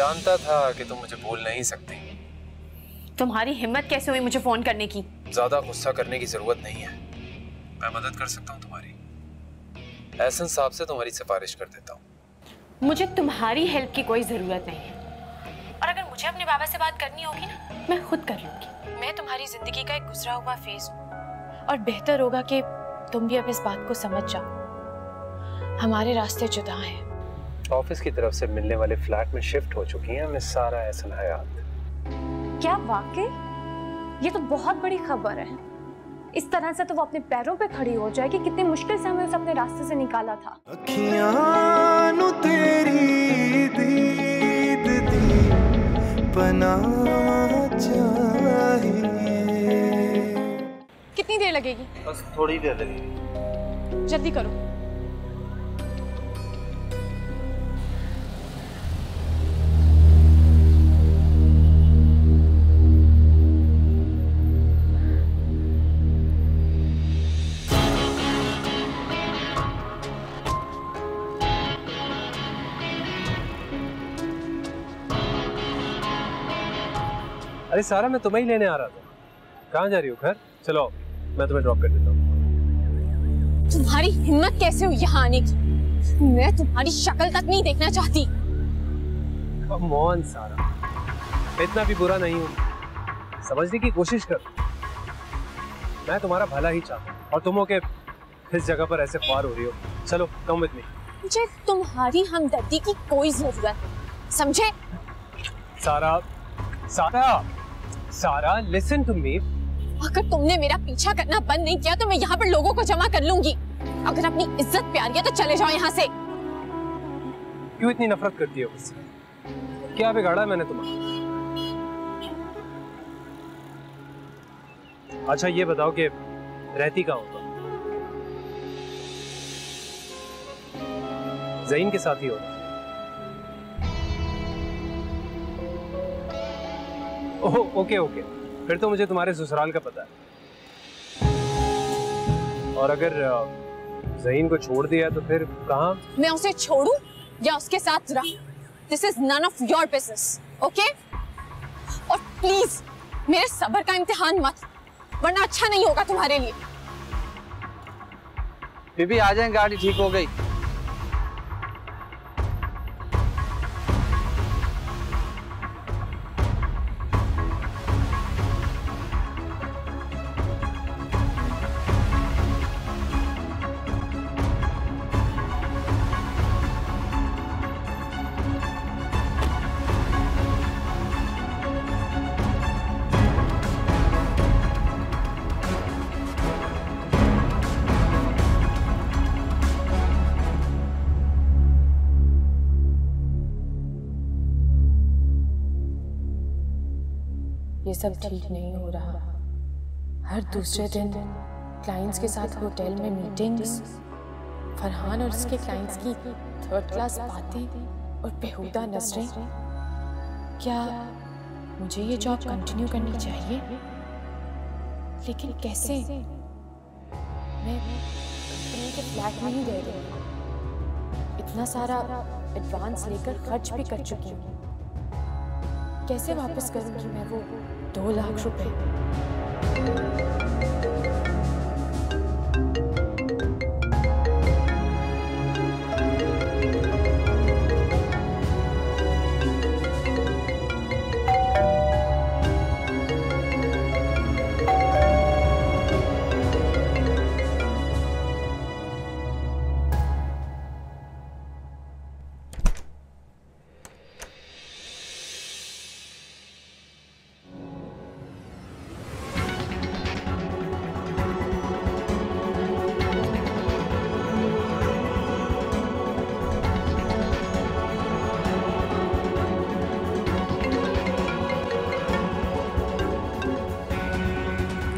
जानता था कि तुम मुझे भूल नहीं सकती। तुम्हारी हिम्मत कैसे हुई मुझे फोन करने की? ज्यादा गुस्सा करने की जरूरत नहीं है, मैं मदद कर सकता हूँ तुम्हारी। एहसन साहब से तुम्हारी सिफारिश कर देता हूँ। मुझे तुम्हारी हेल्प की कोई जरूरत नहीं है, और अगर मुझे अपने बाबा से बात करनी होगी ना, मैं खुद कर लूंगी। मैं तुम्हारी जिंदगी का एक गुजरा हुआ फेज हूँ, और बेहतर होगा कि तुम भी अब इस बात को समझ जाओ। हमारे रास्ते जुदा हैं। ऑफिस की तरफ से मिलने वाले फ्लैट में शिफ्ट हो चुकी हैं मिस सारा एहसन हयात। क्या वाकई? ये तो बहुत बड़ी खबर है। इस तरह से तो वो अपने पैरों पे खड़ी हो जाएगी। कितनी मुश्किल से हमें उसे अपने रास्ते से निकाला था। अखियां तेरी दीद दी बना चाहिए। कितनी देर लगेगी? बस थोड़ी देर लगेगी। जल्दी करो। अरे सारा, मैं तुम्हें ही लेने आ रहा था। कहाँ जा रही हो? घर चलो, मैं तुम्हें ड्रॉप कर देता हूँ। तुम्हारी हिम्मत कैसे हुई यहाँ आने की? मैं तुम्हारी शक्ल तक नहीं देखना चाहती। कम ऑन सारा, मैं इतना भी बुरा नहीं हूँ, समझने की कोशिश कर। मैं तुम्हारा भला ही चाहता हूँ, और तुम हो के इस जगह पर ऐसे ख्वार हो रही हो। चलो कम विद मी। मुझे तुम्हारी हमदर्दी की कोई जरूरत नहीं, समझे? सारा सारा सारा, लिसन टू मी। अगर तुमने मेरा पीछा करना बंद नहीं किया तो मैं यहाँ पर लोगों को जमा कर लूंगी। अगर अपनी इज्जत प्यारी है तो चले जाओ यहाँ से। क्यों इतनी नफरत करती हो मुझसे? क्या बिगाड़ा मैंने तुम्हें? अच्छा ये बताओ कि रहती कहाँ हो? ज़हीन के साथ ही हो? ओह ओके ओके, फिर तो मुझे तुम्हारे ससुराल का पता है। और अगर ज़हीन को छोड़ दिया तो फिर कहाँ? मैं उसे छोड़ूं या उसके साथ रहूं? This is none of your business, okay? और प्लीज मेरे सब्र का इम्तिहान मत, वरना अच्छा नहीं होगा तुम्हारे लिए। बीबी आ जाए, गाड़ी ठीक हो गई। ये सब ठीक नहीं हो रहा। हर दूसरे दिन क्लाइंट्स के साथ होटल में मीटिंग्स, फरहान और उसके क्लाइंट्स की थर्ड क्लास बातें और बेहुदा नजरें। क्या मुझे ये जॉब कंटिन्यू करनी चाहिए? लेकिन कैसे? मैं कंपनी के फ्लैट में ही रह रही हूँ, इतना सारा एडवांस लेकर खर्च भी कर चुकी हूँ। कैसे वापस करूंगी मैं वो 2 लाख रुपए?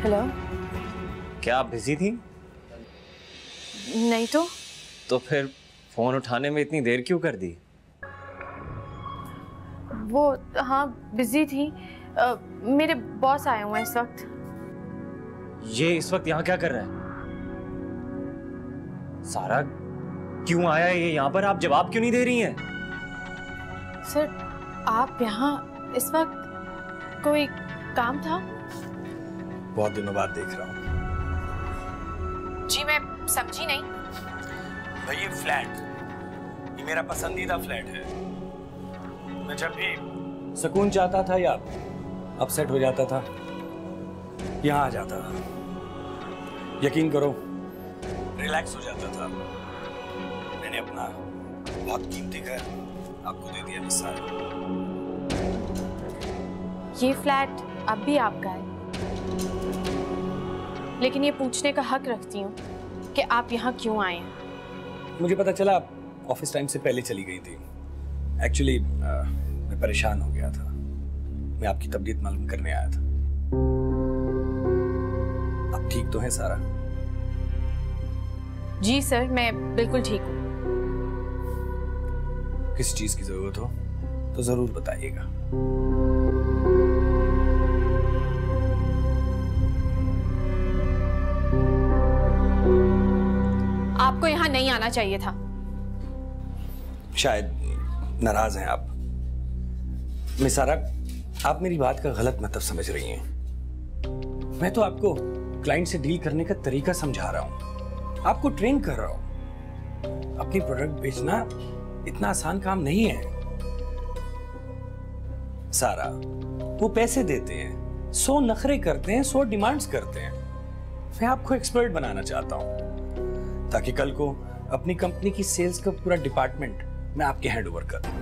हेलो, क्या आप बिजी थी? नहीं तो फिर फोन उठाने में इतनी देर क्यों कर दी? वो हाँ बिजी थी। मेरे बॉस आए हुए हैं इस वक्त। ये इस वक्त यहाँ क्या कर रहा है? सारा क्यों आया है ये यहाँ पर? आप जवाब क्यों नहीं दे रही हैं? सर आप यहाँ इस वक्त कोई काम था? बहुत दिनों बाद देख रहा हूँ। जी मैं समझी नहीं। भाई ये फ्लैट, ये मेरा पसंदीदा फ्लैट है। मैं जब भी सुकून चाहता था या अपसेट हो जाता था, यहाँ आ जाता था। यकीन करो, रिलैक्स हो जाता था। मैंने अपना बहुत कीमती घर आपको दे दिया मिस सारा। ये फ्लैट अब भी आपका है, लेकिन ये पूछने का हक रखती हूँ कि आप यहाँ क्यों आए हैं। मुझे पता चला आप ऑफिस टाइम से पहले चली गई थी। एक्चुअली मैं परेशान हो गया था। मैं आपकी तबीयत मालूम करने आया था। आप ठीक तो हैं सारा? जी सर, मैं बिल्कुल ठीक हूँ। किस चीज की जरूरत हो तो जरूर बताइएगा। आपको यहाँ नहीं आना चाहिए था। शायद नाराज हैं आप। मिस सारा, आप मेरी बात का गलत मतलब समझ रही हैं। मैं तो आपको क्लाइंट से डील करने का तरीका समझा रहा हूं, आपको ट्रेन कर रहा हूं। अपनी प्रोडक्ट बेचना इतना आसान काम नहीं है सारा। वो पैसे देते हैं, 100 नखरे करते हैं, 100 डिमांड्स करते हैं। मैं आपको एक्सपर्ट बनाना चाहता हूं ताकि कल को अपनी कंपनी की सेल्स का पूरा डिपार्टमेंट मैं आपके हैंड ओवर कर दूं।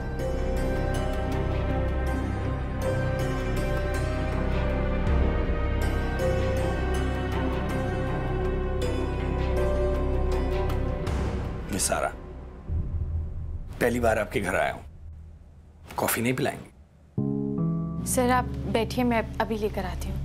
मिस सारा, पहली बार आपके घर आया हूं, कॉफी नहीं पिलाएंगे? सर आप बैठिए, मैं अभी लेकर आती हूँ।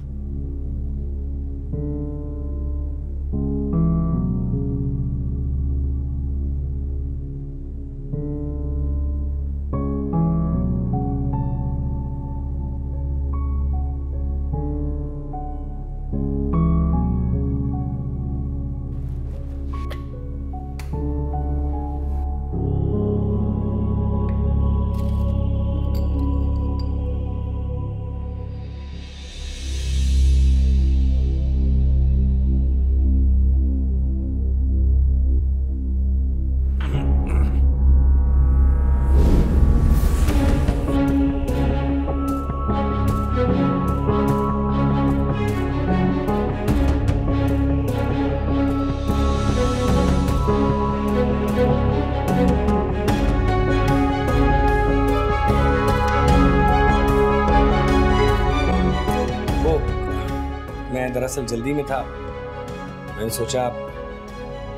दरअसल जल्दी में था। मैंने सोचा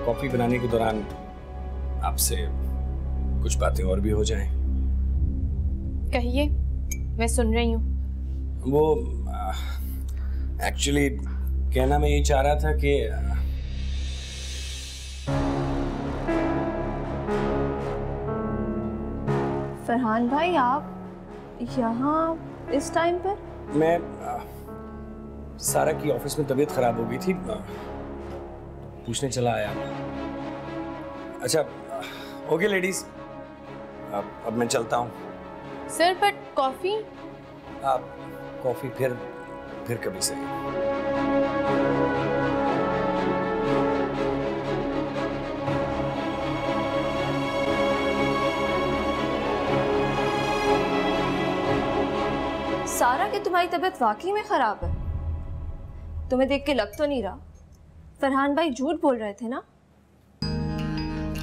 कॉफी बनाने के दौरान आपसे कुछ बातें और भी हो जाएं। कहिए, मैं सुन रही हूँ। वो एक्चुअली कहना मैं ये चाह रहा था कि फरहान भाई, आप यहाँ इस टाइम पर? मैं सारा की ऑफिस में तबीयत खराब हो गई थी, पूछने चला आया। अच्छा ओके लेडीज, अब मैं चलता हूँ। Sir but coffee? आप कॉफी फिर कभी सही। सारा कि तुम्हारी तबीयत वाकई में खराब है? तुम्हें देख के लग तो नहीं रहा। फरहान भाई झूठ बोल रहे थे ना?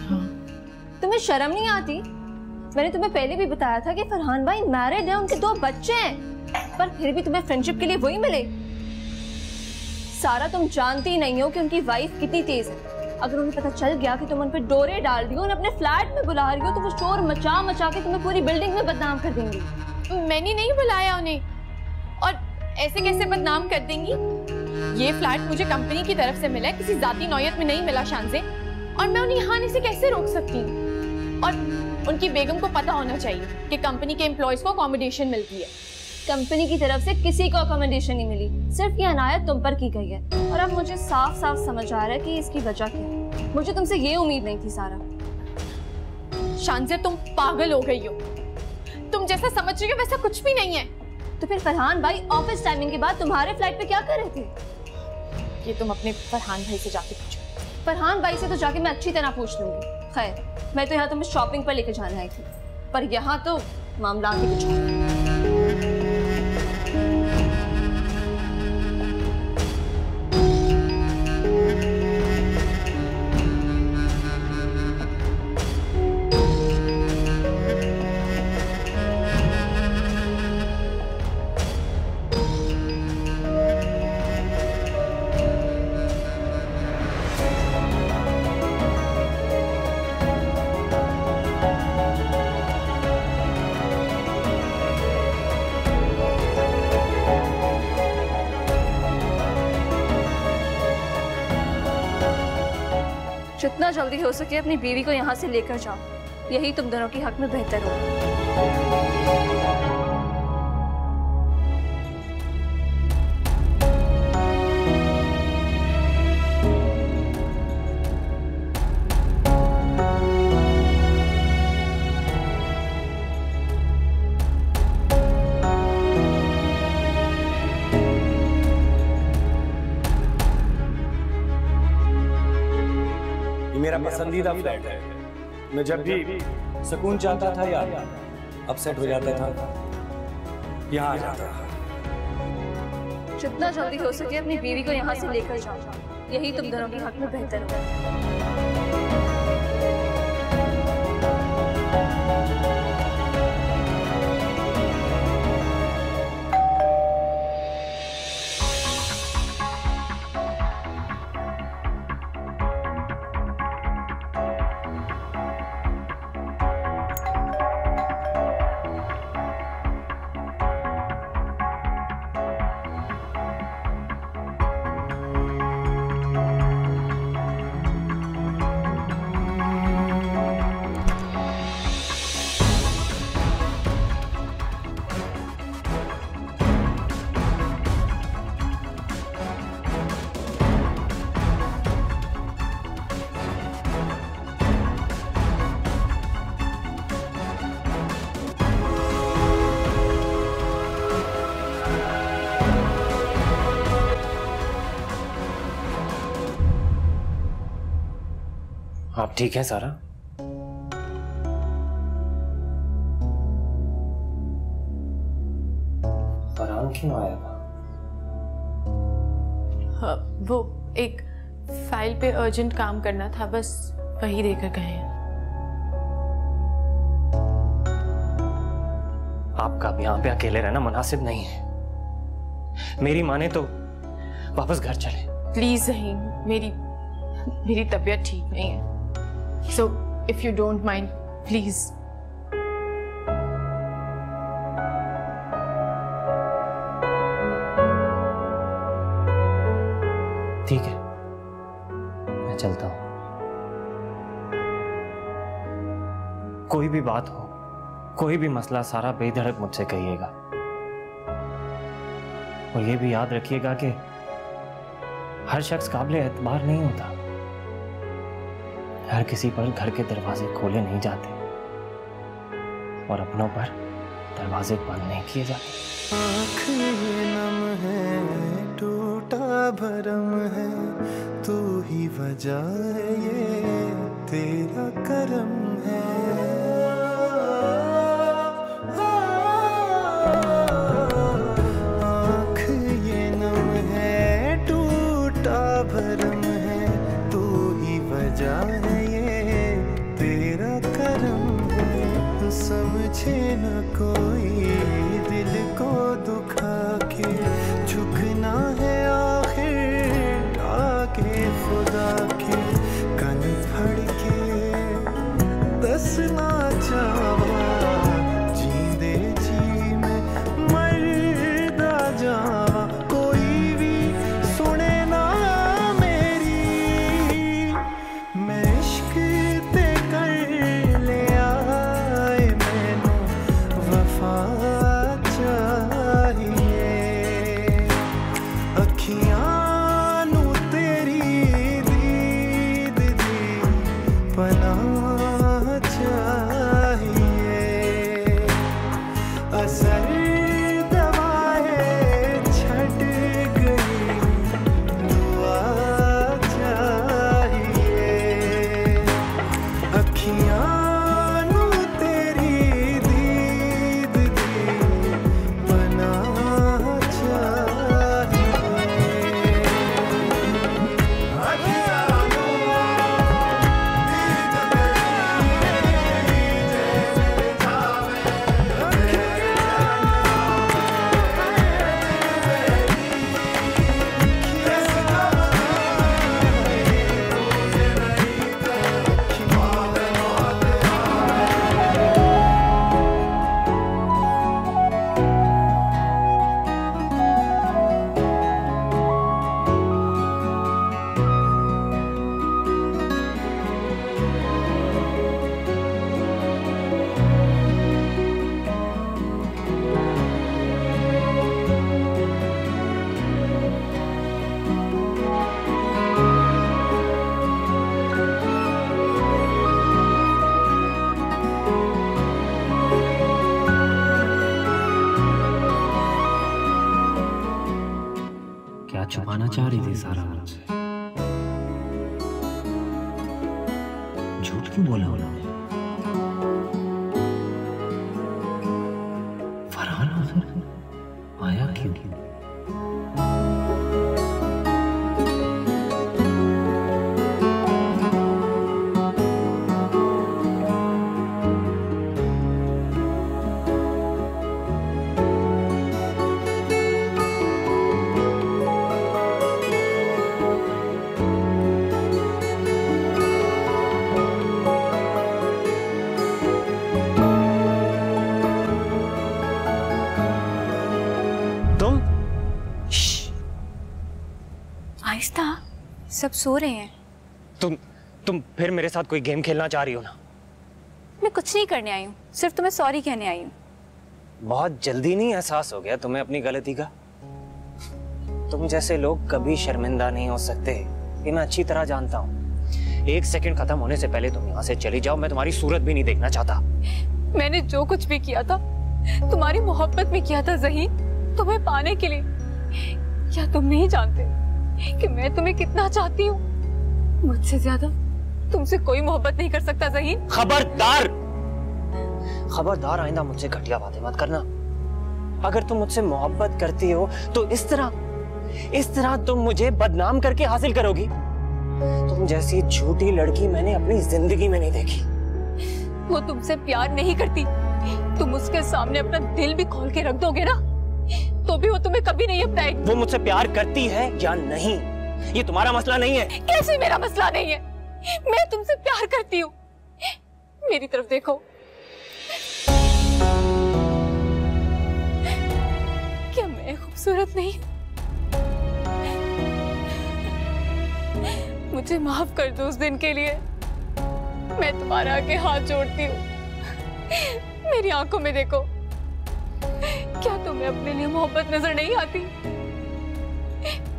हाँ। तुम्हें शर्म नहीं आती? मैंने तुम्हें पहले भी बताया था कि फरहान भाई मैरिड है, उनके 2 बच्चे हैं, पर फिर भी तुम्हें फ्रेंडशिप के लिए वही मिले। सारा, तुम जानती नहीं हो कि उनकी वाइफ कितनी तेज है। अगर उन्हें पता चल गया कि तुम उन पर डोरे डाल रही हो, उन्हें अपने फ्लैट में बुला रही हो, तो वो शोर मचा मचा के तुम्हें पूरी बिल्डिंग में बदनाम कर देंगी। मैंने नहीं बुलाया उन्हें, और ऐसे कैसे बदनाम कर देंगी? ये फ्लैट मुझे कंपनी की तरफ से मिला है, किसी जाती नौयत में नहीं मिला शान से, और मैं उन्हें यहाँ आने से कैसे रोक सकती हूँ? और उनकी बेगम को पता होना चाहिए कि कंपनी के एम्प्लॉयज को अकोमोडेशन मिलती है। कंपनी की तरफ से किसी को अकोमोडेशन नहीं मिली, सिर्फ ये अनायत तुम पर की गई है। और अब मुझे साफ साफ समझ आ रहा है कि इसकी वजह क्या है। मुझे तुमसे ये उम्मीद नहीं थी सारा। शान से तुम पागल हो गई हो। तुम जैसा समझ रही हो वैसा कुछ भी नहीं है। तो फिर फरहान भाई ऑफिस टाइमिंग के बाद तुम्हारे फ्लाइट पे क्या कर रहे थे? ये तुम अपने फरहान भाई से जाके पूछो। फरहान भाई से तो जाके मैं अच्छी तरह पूछ लूंगी। खैर, मैं तो यहाँ तुम्हें शॉपिंग पर लेकर जाने आई थी, पर यहाँ तो मामला ही कुछ और। जितना जल्दी हो सके अपनी बीवी को यहाँ से लेकर जाओ, यही तुम दोनों के हक में बेहतर होगा। मेरा पसंदीदा फ्लैट है। मैं जब भी सुकून चाहता था या अपसेट हो जाता था, यहाँ आ जाता था। जितना जल्दी हो सके अपनी बीवी को यहाँ से लेकर जाओ, यही तुम दोनों के हक में बेहतर होगा। आप ठीक हैं सारा? फरहान क्यों आया था? हाँ, वो एक फाइल पे अर्जेंट काम करना था, बस वही देकर गए हैं। आपका अब यहाँ पे अकेले रहना मुनासिब नहीं है। मेरी माने तो वापस घर चले। प्लीज ज़हीन, मेरी तबीयत ठीक नहीं है। So, if you don't mind, please. ठीक है, मैं चलता हूं। कोई भी बात हो, कोई भी मसला, सारा बेधड़क मुझसे कहिएगा। और ये भी याद रखिएगा कि हर शख्स काबिल एतबार नहीं होता। हर किसी पर घर के दरवाजे खोले नहीं जाते और अपनों पर दरवाजे बंद नहीं किए जाते। आँख ये नम है, टूटा भरम है, तू ही वजह है, ये तेरा करम है। आँख ये नम है, टूटा भरम है, तू ही वजह है, समझे न कोई दिल को दुखा के, झुकना है आखिर आके खुदा के। कन फड़ के दसना चावा, जींदे जी में मरदा जावा, कोई भी सुने ना मेरी, मैं इश्क ते कर लिया, वफा चाहिए। छुपाना चाह रही थी सारा मुझसे। झूठ क्यों बोला उन्होंने? फरहान आखिर आया क्यों? आहिस्ता, सब सो रहे हैं। तुम फिर मेरे साथ कोई गेम खेलना चाह रही हो ना? मैं कुछ नहीं करने आई हूँ, सिर्फ तुम्हें सॉरी कहने आई हूँ। बहुत जल्दी नहीं एहसास हो गया तुम्हें अपनी गलती का? तुम जैसे लोग कभी शर्मिंदा नहीं हो सकते, ये मैं अच्छी तरह जानता हूँ। 1 सेकंड खत्म होने से पहले तुम यहाँ से चली जाओ, मैं तुम्हारी सूरत भी नहीं देखना चाहता। मैंने जो कुछ भी किया था तुम्हारी मोहब्बत में किया था ज़हीन, तुम्हें पाने के लिए। क्या तुम नहीं जानते कि मैं तुम्हें कितना चाहती हूँ? मुझसे ज्यादा तुमसे कोई मोहब्बत नहीं कर सकता ज़हीन। खबरदार, खबरदार आइंदा मुझसे घटिया बातें मत करना। अगर तुम मुझसे मोहब्बत करती हो तो इस तरह तुम मुझे बदनाम करके हासिल करोगी? तुम जैसी झूठी लड़की मैंने अपनी जिंदगी में नहीं देखी। वो तुमसे प्यार नहीं करती, तुम उसके सामने अपना दिल भी खोल के रख दोगे ना, तो भी वो तुम्हें कभी नहीं अपनाएगी। वो मुझसे प्यार करती है या नहीं, ये तुम्हारा मसला नहीं है। कैसे मेरा मसला नहीं है? मैं तुमसे प्यार करती हूँ। मेरी तरफ देखो। क्या मैं खूबसूरत नहीं? मुझे माफ कर दो उस दिन के लिए। मैं तुम्हारे आगे हाथ जोड़ती हूँ। मेरी आंखों में देखो। क्या तुम्हें अपने लिए मोहब्बत नजर नहीं आती?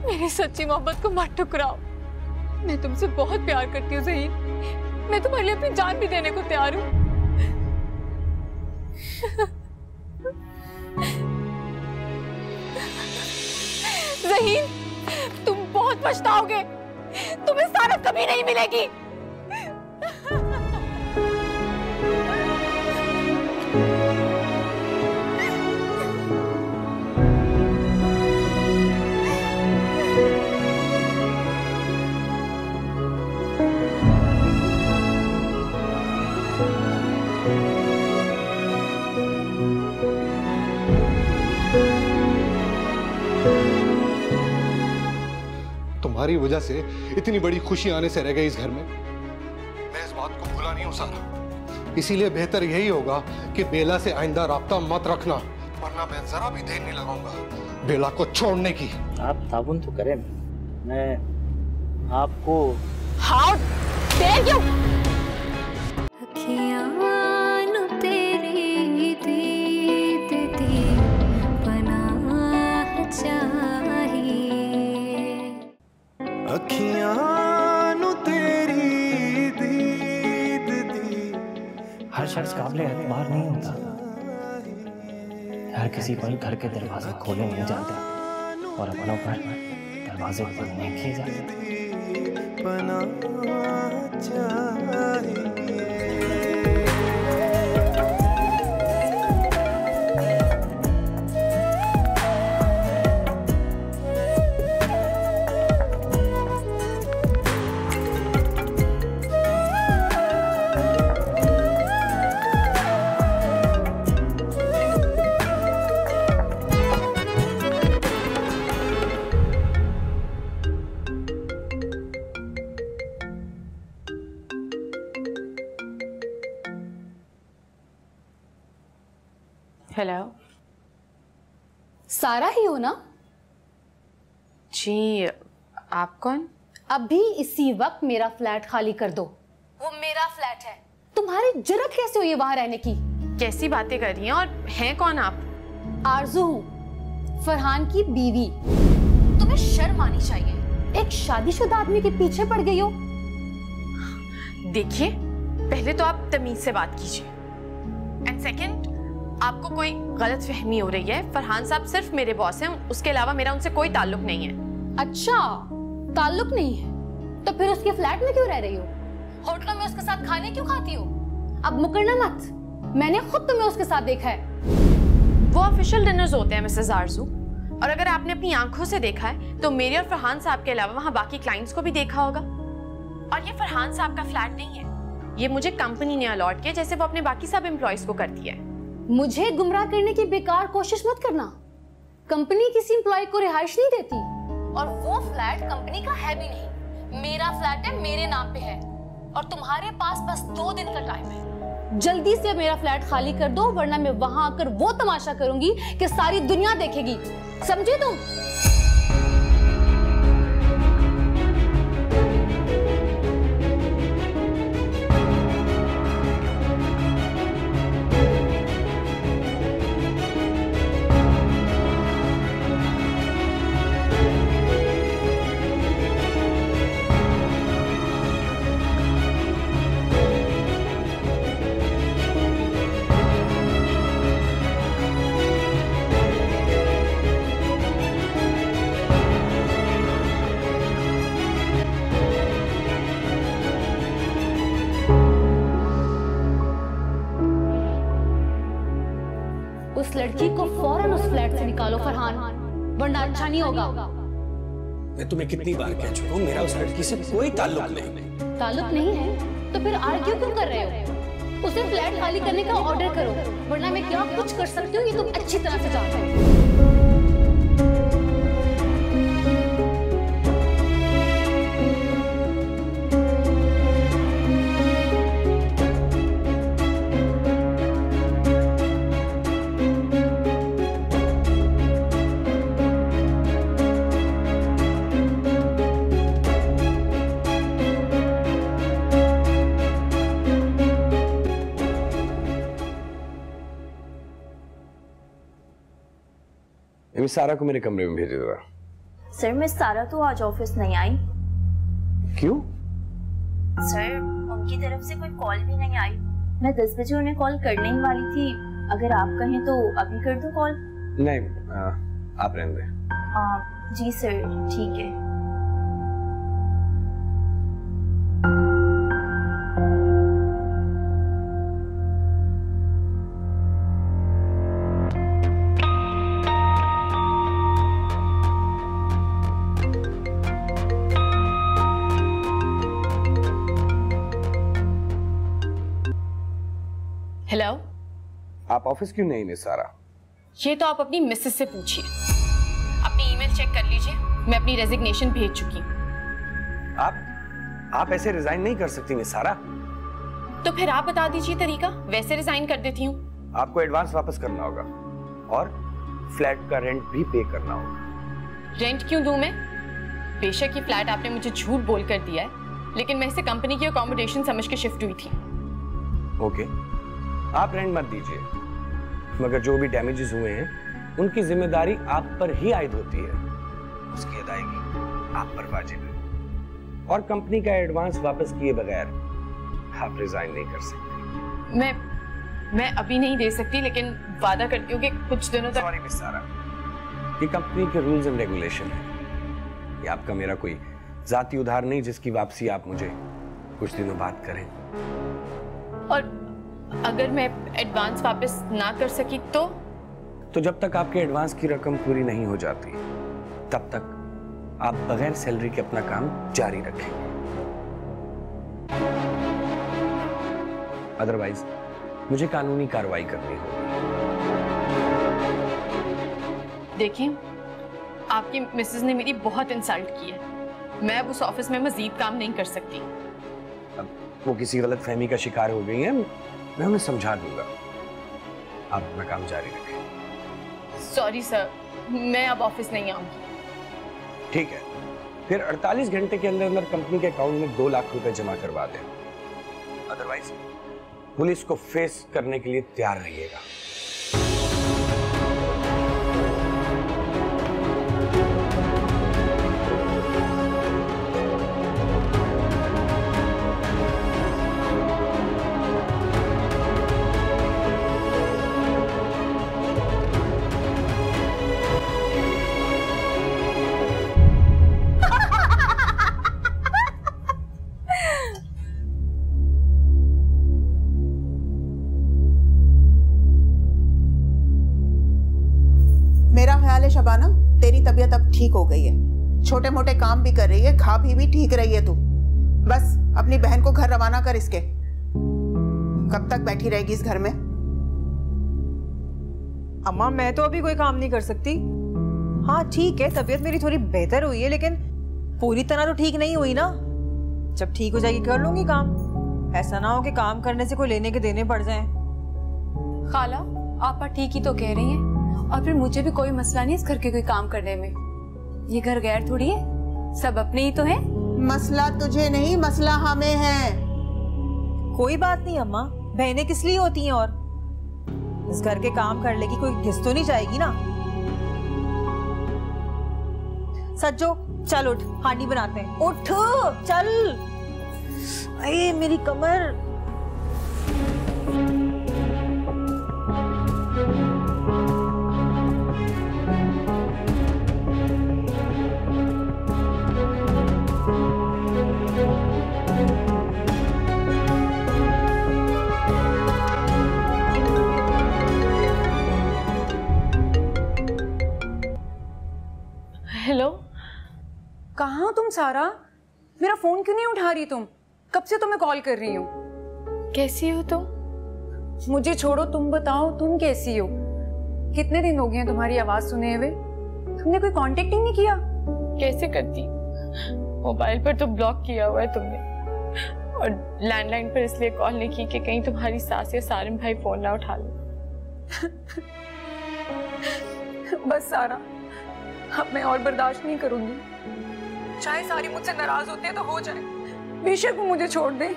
मेरी सच्ची मोहब्बत को मत ठुकराओ। मैं तुमसे बहुत प्यार करती हूँ ज़हीन। मैं तुम्हारे लिए अपनी जान भी देने को तैयार हूँ। ज़हीन, तुम बहुत पछताओगे। तुम्हें सारा कभी नहीं मिलेगी। तुम्हारी वजह से इतनी बड़ी खुशी आने से रह गई इस घर में। मैं इस बात को भूला नहीं हूं सारा, इसीलिए बेहतर यही होगा कि बेला से आइंदा राब्ता मत रखना, वरना मैं जरा भी देर नहीं लगाऊंगा बेला को छोड़ने की। आप ताबुन तो करें, मैं आपको। How dare you! हर शख्स काबिल एतबार नहीं होता। हर किसी को घर के दरवाजे खोले नहीं जाते और अपनों पर दरवाजे बंद नहीं किए जाते। हेलो, सारा ही हो ना? जी, आप कौन? अभी इसी वक्त मेरा फ्लैट खाली कर दो। वो मेरा फ्लैट है। तुम्हारी जुर्रत कैसे हुई है वहां रहने की? कैसी बातें कर रही हैं और हैं कौन आप? आरजू हूँ, फरहान की बीवी। तुम्हें शर्म आनी चाहिए, एक शादीशुदा आदमी के पीछे पड़ गई हो। देखिए, पहले तो आप तमीज से बात कीजिए, एंड सेकंड, आपको कोई गलत फहमी हो रही है। फरहान साहब सिर्फ मेरे बॉस हैं, उसके अलावा मेरा उनसे कोई ताल्लुक नहीं है। अच्छा, ताल्लुक नहीं है तो फिर उसके फ्लैट में क्यों रह रही हो? होटलों में उसके साथ खाने क्यों खाती हो? अब मुकरना मत, मैंने खुद तुम्हें उसके साथ देखा है। वो ऑफिशियल डिनर्स होते हैं मिसेस आरजू, और अगर आपने अपनी आंखों से देखा है तो मेरे और फरहान साहब के अलावा वहाँ बाकी क्लाइंट्स को भी देखा होगा। और ये फरहान साहब का फ्लैट नहीं है, ये मुझे कंपनी ने अलॉट किया, जैसे वो अपने बाकी सब एम्प्लॉयज को करती है। मुझे गुमराह करने की बेकार कोशिश मत करना। कंपनी किसी एम्प्लॉय को रिहाइश नहीं देती, और वो फ्लैट कंपनी का है भी नहीं। मेरा फ्लैट है, मेरे नाम पे है, और तुम्हारे पास बस 2 दिन का टाइम है। जल्दी से मेरा फ्लैट खाली कर दो, वरना मैं वहां आकर वो तमाशा करूंगी कि सारी दुनिया देखेगी। समझे तुम? उस लड़की को फौरन उस फ्लैट से निकालो फरहान, वरना अच्छा नहीं होगा। मैं तुम्हें कितनी बार कह चुका हूँ, मेरा उस लड़की से कोई ताल्लुक नहीं। ताल्लुक नहीं है तो फिर आर्ग्यू क्यों कर रहे हो? उसे फ्लैट खाली करने का ऑर्डर करो, वरना मैं क्या कुछ कर सकती हूँ ये तुम अच्छी तरह से जानते हो। मिस सारा को मेरे कमरे में भेज दो। सर मिस सारा तो आज ऑफिस नहीं आई। क्यों? सर उनकी तरफ से कोई कॉल भी नहीं आई। मैं 10 बजे उन्हें कॉल करने ही वाली थी, अगर आप कहें तो अभी कर दूं कॉल? नहीं, आप रहने दें। जी सर, ठीक है। हेलो, आप ऑफिस क्यों नहीं मिस सारा? ये तो आप अपनी मिसेस से पूछिए। अपनी ईमेल चेक कर लीजिए, मैं अपनी रेजिग्नेशन भेज चुकी हूँ। आप ऐसे रिजाइन नहीं कर सकती मिस सारा। तो फिर आप बता दीजिए तरीका, वैसे रिजाइन कर देती हूँ। आपको एडवांस वापस करना होगा और फ्लैट का रेंट भी पे करना होगा। रेंट क्यों दूं मैं? बेशक ये फ्लैट आपने मुझे झूठ बोल कर दिया है, लेकिन मैं इसे कंपनी की अकोमोडेशन समझ के शिफ्ट हुई थी। ओके, आप रेंट मत दीजिए, मगर जो भी डैमेजेस हुए हैं उनकी जिम्मेदारी आप पर ही आयद होती है। उसकी अदायगी आप पर वाजिब है, और कंपनी का एडवांस वापस किए बगैर आप रिजाइन नहीं कर सकते। मैं अभी नहीं दे सकती, लेकिन वादा करती हूँ कि कुछ दिनों तक। सॉरी मिस सारा, ये कंपनी के रूल्स एंड रेगुलेशन है। ये आपका मेरा कोई जाती उधार नहीं जिसकी वापसी आप मुझे कुछ दिनों बाद करें। और अगर मैं एडवांस वापस ना कर सकी तो जब तक आपके एडवांस की रकम पूरी नहीं हो जाती तब तक आप बगैर सैलरी के अपना काम जारी रखेंगे। अदरवाइज मुझे कानूनी कार्रवाई करनी होगी। देखिए, आपकी मिसेस ने मेरी बहुत इंसल्ट की है। मैं अब उस ऑफिस में मजीद काम नहीं कर सकती। अब वो किसी गलतफहमी का शिकार हो गई है, मैं उन्हें समझा दूंगा। आप अपना काम जारी रखें। सॉरी सर, मैं अब ऑफिस नहीं आऊंगी। ठीक है, फिर 48 घंटे के अंदर अंदर कंपनी के अकाउंट में 2 लाख रुपए जमा करवा दें। अदरवाइज पुलिस को फेस करने के लिए तैयार रहिएगा। ले शबाना, तेरी तबीयत अब ठीक हो गई है, छोटे मोटे काम भी कर रही है, खा भी ठीक रही है तू। बस अपनी बहन को घर रवाना कर इसके। कब तक बैठी रहेगी इस घर में? अम्मा मैं तो अभी कोई काम नहीं कर सकती। हाँ ठीक है, तबीयत मेरी थोड़ी बेहतर हुई है, लेकिन पूरी तरह तो ठीक नहीं हुई ना। जब ठीक हो जाएगी कर लूंगी काम। ऐसा ना हो कि काम करने से कोई लेने के देने पड़ जाएं। खाला आपा ठीक ही तो कह रही हैं, और फिर मुझे भी कोई मसला नहीं इस घर के कोई काम करने में। ये घर गैर थोड़ी है, सब अपने ही तो है। मसला तुझे नहीं, मसला हमें है। कोई बात नहीं अम्मा, बहनें किस लिए होती हैं? और इस घर के काम कर लेगी, कोई घिस तो नहीं जाएगी ना। सज्जो चल उठ, हांडी बनाते हैं। उठ चल। अरे मेरी कमर। हेलो, कहाँ हो तुम सारा? मेरा फोन क्यों नहीं उठा रही तुम? कब से तुम्हें कॉल कर रही हूँ। कैसी हो तुम? मुझे छोड़ो, तुम बताओ तुम कैसी हो? कितने दिन हो गए हैं तुम्हारी आवाज सुने हुए? तुमने कोई कांटेक्ट ही नहीं किया? कैसे करती, मोबाइल पर तो ब्लॉक किया हुआ है तुमने, और लैंडलाइन पर इसलिए कॉल नहीं की कि कहीं तुम्हारी सास या सारिम भाई फोन ना उठा ले। बस सारा, अब मैं और बर्दाश्त नहीं करूंगी। चाहे सारी मुझसे नाराज होते हैं तो हो जाए, बेशक वो मुझे छोड़ दे,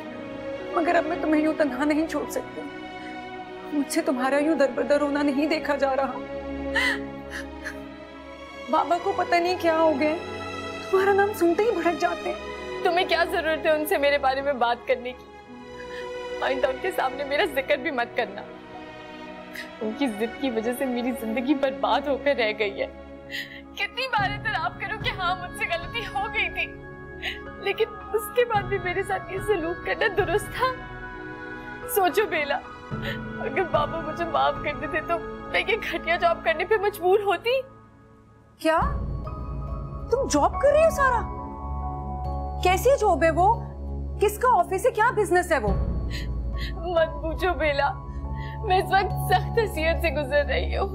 मगर अब मैं तुम्हें यूं तन्हा नहीं छोड़ सकती। मुझसे तुम्हारा यूं दर बदर होना नहीं देखा जा रहा। बाबा को पता नहीं क्या हो गया, तुम्हारा नाम सुनते ही भड़क जाते हैं। तुम्हें क्या जरूरत है उनसे मेरे बारे में बात करने की? आइंदा उनके सामने मेरा जिक्र भी मत करना। उनकी जिद की वजह से मेरी जिंदगी बर्बाद होकर रह गई है। कितनी बार इतराफ करूं कि हाँ मुझसे गलती हो गई थी, लेकिन उसके बाद भी मेरे साथ ये सलूक करना दुरुस्त था? सोचो बेला, अगर बाबा मुझे माफ कर देते तो मैं ये घटिया जॉब करने पे मजबूर होती। क्या तुम जॉब कर रही हो सारा? कैसी जॉब है वो? किसका ऑफिस है? क्या बिजनेस है वो? मत पूछो बेला, मैं इस वक्त सख्त नसीहत से गुजर रही हूँ।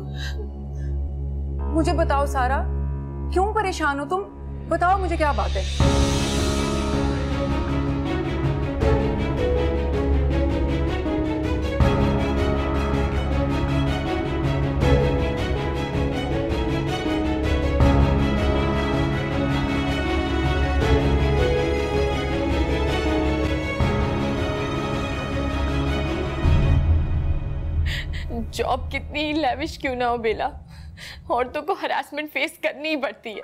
मुझे बताओ सारा, क्यों परेशान हो तुम? बताओ मुझे क्या बात है। जॉब कितनी ही लेविश क्यों ना हो बेला, औरतों को हरासमेंट फेस करनी ही पड़ती है।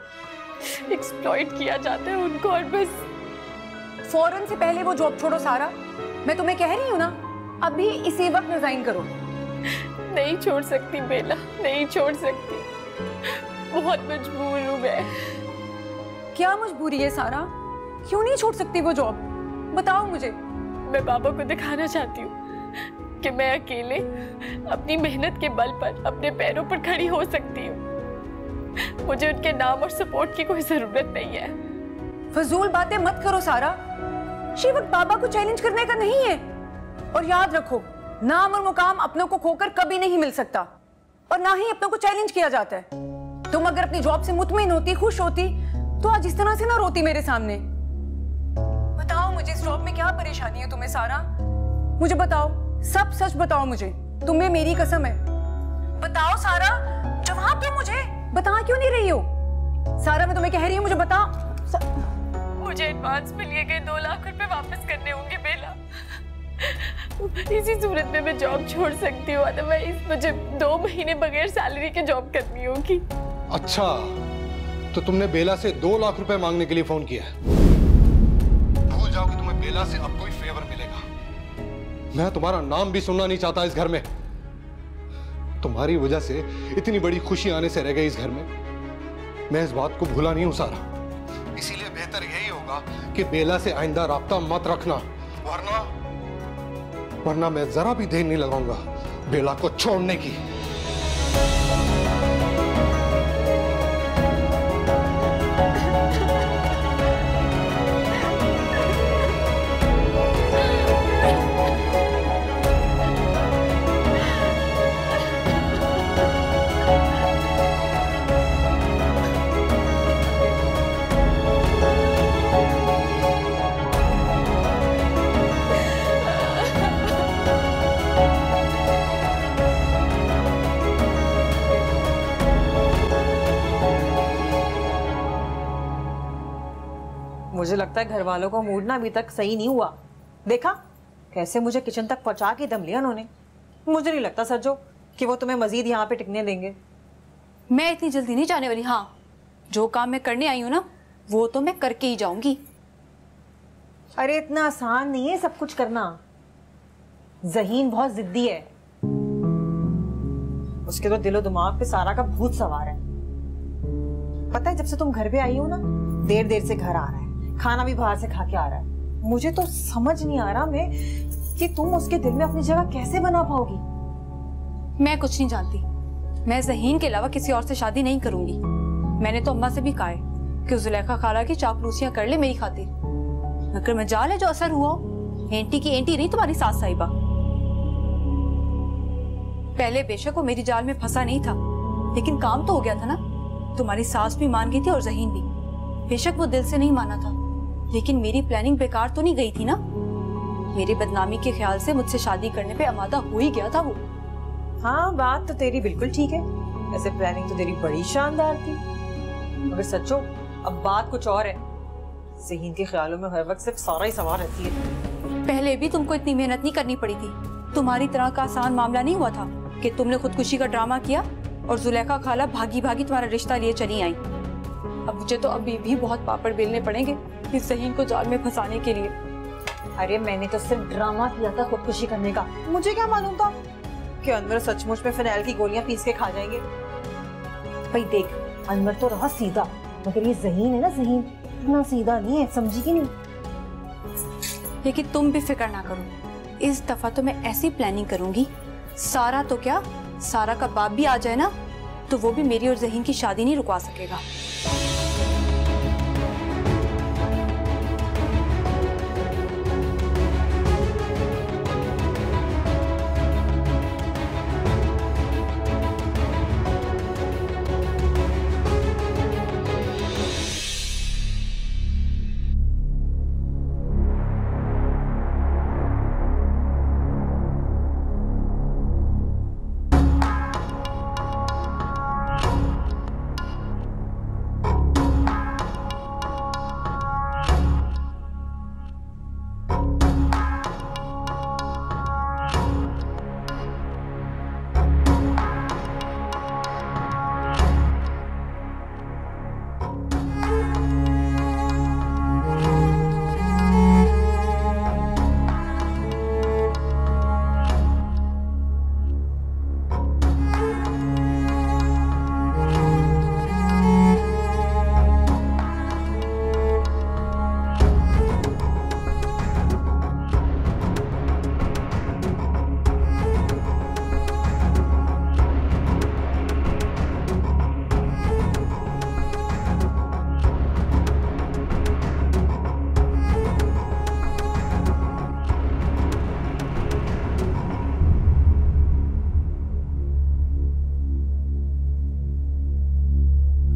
एक्सप्लॉइट किया जाता है उनको, और बस। फौरन से पहले वो जॉब छोड़ो सारा, मैं तुम्हें कह रही हूँ ना, अभी इसी वक्त रिजाइन करो। नहीं छोड़ सकती बेला, नहीं छोड़ सकती, बहुत मजबूर हूँ मैं। क्या मजबूरी है सारा? क्यों नहीं छोड़ सकती वो जॉब? बताओ मुझे। मैं बाबा को दिखाना चाहती हूँ कि मैं अकेले अपनी मेहनत के बल पर अपने पैरों पर खड़ी हो सकती हूँ। मुझे उनके नाम और सपोर्ट की कोई जरूरत नहीं है। फजूल बातें मत करो सारा, ये वक्त बाबा को चैलेंज करने का नहीं है। और याद रखो, नाम और मुकाम अपनों को खोकर कभी नहीं मिल सकता, और ना ही अपनों को चैलेंज किया जाता है। तुम अगर अपनी जॉब से मुतमईन होती, खुश होती, तो आज इस तरह से ना रोती मेरे सामने। बताओ मुझे, इस जॉब में क्या परेशानी है तुम्हें सारा? मुझे बताओ, सब सच बताओ मुझे, तुम्हें मेरी कसम है। बताओ सारा, जवाब दो मुझे। बता क्यों नहीं रही हो सारा? मैं तुम्हें कह रही हूँ, मुझे बता। मुझे एडवांस में लिए गए 2 लाख रुपए वापस करने होंगे बेला। इसी सूरत में मैं जॉब छोड़ सकती हूँ, अदरवाइज मुझे 2 महीने बगैर सैलरी के जॉब करनी होगी। अच्छा, तो तुमने बेला से 2 लाख रुपए मांगने के लिए फोन किया? भूल जाओ कि तुम्हें बेला से अब कोई फेवर मिलेगा। मैं तुम्हारा नाम भी सुनना नहीं चाहता इस घर में। तुम्हारी वजह से इतनी बड़ी खुशी आने से रह गई इस घर में। मैं इस बात को भूला नहीं हूं सारा, इसीलिए बेहतर यही होगा कि बेला से आइंदा राब्ता मत रखना, वरना मैं जरा भी देर नहीं लगाऊंगा बेला को छोड़ने की। मुझे लगता है घर वालों को मूडना अभी तक सही नहीं हुआ। देखा कैसे मुझे किचन तक पहुंचा के दम लिया उन्होंने। मुझे नहीं लगता सज्जो कि वो तुम्हें मजीद यहाँ पे टिकने देंगे। मैं इतनी जल्दी नहीं जाने वाली। हाँ, जो काम मैं करने आई हूँ ना वो तो मैं करके ही जाऊंगी। अरे इतना आसान नहीं है सब कुछ करना। ज़हीन बहुत जिद्दी है, उसके तो दिलो दिमाग पे सारा का भूत सवार है। पता है जब से तुम घर पे आई हो ना, देर देर से घर आ रहा है, खाना भी बाहर से खा के आ रहा है। मुझे तो समझ नहीं आ रहा मैं कि तुम उसके दिल में अपनी जगह कैसे बना पाओगी। मैं कुछ नहीं जानती। मैं ज़हीन के अलावा किसी और से शादी नहीं करूंगी। मैंने तो अम्मा से भी कहा है कि जुलेखा खाला की चापलूसियां कर ले मेरी खातिर। मगर मजाल है जो असर हुआ। एंटी की एंटी रही तुम्हारी सास साहिबा। पहले बेशक वो मेरी जाल में फंसा नहीं था, लेकिन काम तो हो गया था ना। तुम्हारी सास भी मान गई थी और ज़हीन भी। बेशक वो दिल से नहीं माना था, लेकिन मेरी प्लानिंग बेकार तो नहीं गई थी ना। मेरी बदनामी के ख्याल से मुझसे शादी करने पे आमादा हो ही गया था वो। हाँ, बात तो तेरी बिल्कुल ठीक है। ऐसे प्लानिंग तो तेरी बड़ी शानदार थी। मगर सच्चो अब बात कुछ और है। ज़हीन के ख्यालों में हर वक्त सिर्फ सारा ही सवार रहती है। पहले भी तुमको इतनी मेहनत नहीं करनी पड़ी थी। तुम्हारी तरह का आसान मामला नहीं हुआ था कि तुमने खुदकुशी का ड्रामा किया और जुलेखा खाला भागी भागी तुम्हारा रिश्ता लिए चली आई। अब मुझे तो अभी भी बहुत पापड़ बेलने पड़ेंगे इस ज़हीन को जाल में फंसाने के लिए। अरे मैंने तो सिर्फ ड्रामा किया था खुदकुशी करने का। मुझे क्या मालूम था कि अनवर सचमुच में फिनाइल की गोलियां पीस के खा जाएंगे। भाई देख, अनवर तो रहा सीधा, मगर ये ज़हीन है ना, ज़हीन इतना सीधा नहीं है, समझी कि नहीं। लेकिन तुम भी फिक्र ना करो, इस दफा तो मैं ऐसी प्लानिंग करूंगी, सारा तो क्या सारा का बाप भी आ जाए ना तो वो भी मेरी और ज़हीन की शादी नहीं रुकवा सकेगा।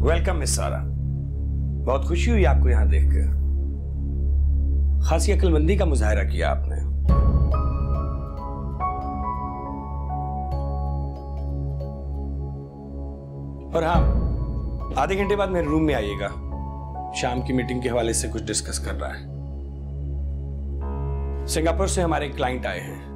वेलकम मिस सारा। बहुत खुशी हुई आपको यहां देखकर। खासी अक्लमंदी का मुजाहरा किया आपने। और हाँ, आधे घंटे बाद मेरे रूम में आइएगा। शाम की मीटिंग के हवाले से कुछ डिस्कस कर रहा है। सिंगापुर से हमारे क्लाइंट आए हैं।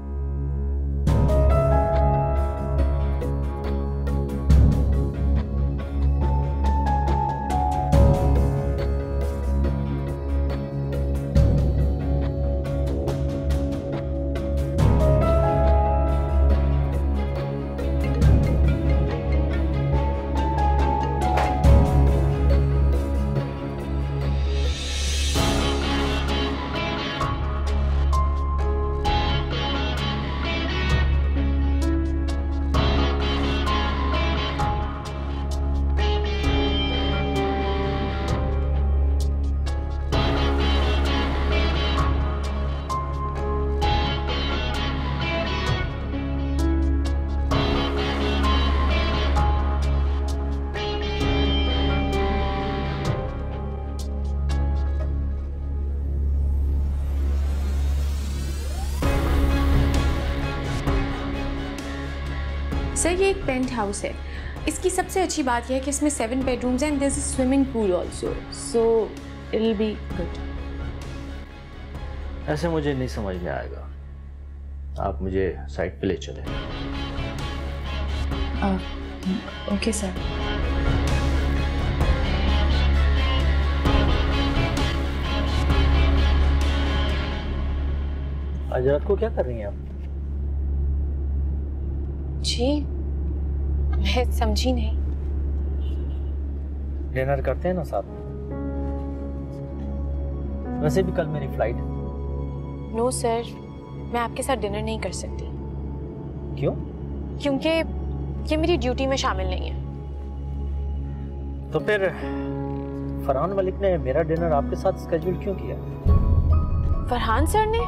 सर ये एक पेंट हाउस है। इसकी सबसे अच्छी बात यह है कि इसमें 7 बेडरूम्स हैं and there is a swimming pool also, so it will be good. ऐसे मुझे नहीं समझ में आएगा। आप मुझे साइट पे ले चले। Okay sir. आज रात को क्या कर रही हैं आप? जी मैं समझी नहीं। डिनर करते हैं ना साथ में? वैसे भी कल मेरी फ्लाइट है। नो सर, मैं आपके साथ डिनर नहीं कर सकती। क्यों? क्योंकि ये मेरी ड्यूटी में शामिल नहीं है। तो फिर फरहान मलिक ने मेरा डिनर आपके साथ स्केड्यूल क्यों किया? फरहान सर ने?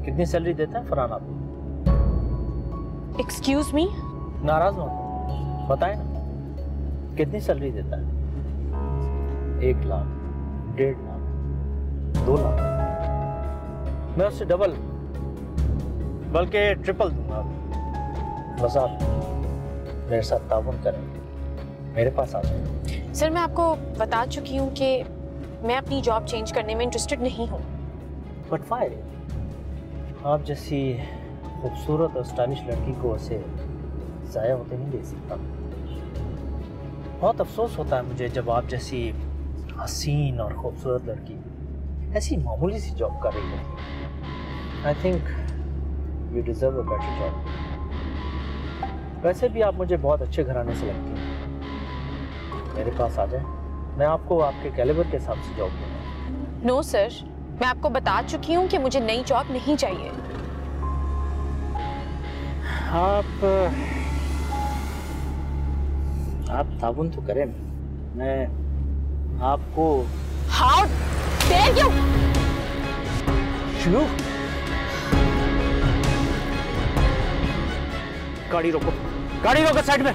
कितनी सैलरी देता है फरहान आपको? Excuse me? नाराज मत बताए ना, कितनी सैलरी देता है? 1 लाख, 1.5 लाख, 2 लाख? मैं उससे डबल बल्कि ट्रिपल दूंगा। बस आप मेरे साथ ताउन करें, मेरे पास आ जाए। सर मैं आपको बता चुकी हूँ कि मैं अपनी जॉब चेंज करने में इंटरेस्टेड नहीं हूँ। But why? आप जैसी खूबसूरत और स्टाइलिश लड़की को ऐसे जाया होते नहीं दे सकता। बहुत अफसोस होता है मुझे जब आप जैसी हसीन और खूबसूरत लड़की ऐसी मामूली सी जॉब कर रही होती है। I think you deserve a better job. वैसे भी आप मुझे बहुत अच्छे घराने से लगती हैं। मेरे पास आ जाए, मैं आपको आपके कैलिबर के हिसाब से जॉब दूंगा। नो सर, मैं आपको बता चुकी हूँ कि मुझे नई जॉब नहीं चाहिए। आप ताबुन तो करें, मैं आपको। How dare you! शुरू गाड़ी रोको साइड में।